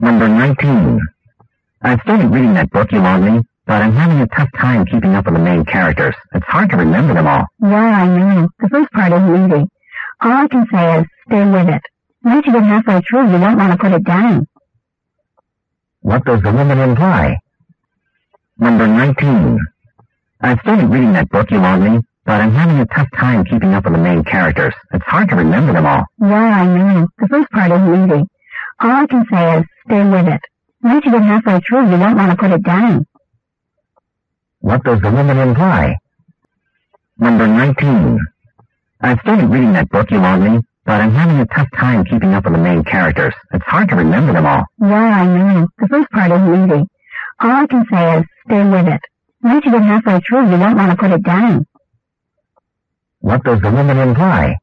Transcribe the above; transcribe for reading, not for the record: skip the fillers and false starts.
Number 19. I've started reading that book you loaned me, but I'm having a tough time keeping up with the main characters. It's hard to remember them all. Yeah, I know. The first part isn't easy. All I can say is stay with it. Once you get halfway through, you don't want to put it down. What does the woman imply? Number 19. I've started reading that book you loaned me, but I'm having a tough time keeping up with the main characters. It's hard to remember them all. Yeah, I know. The first part isn't easy. All I can say is stay with it. Once you get halfway through, you don't want to put it down. What does the woman imply? Number 19. I've started reading that book you loaned me, but I'm having a tough time keeping up with the main characters. It's hard to remember them all. Yeah, I know. The first part isn't easy. All I can say is stay with it. Once you get halfway through, you don't want to put it down. What does the woman imply?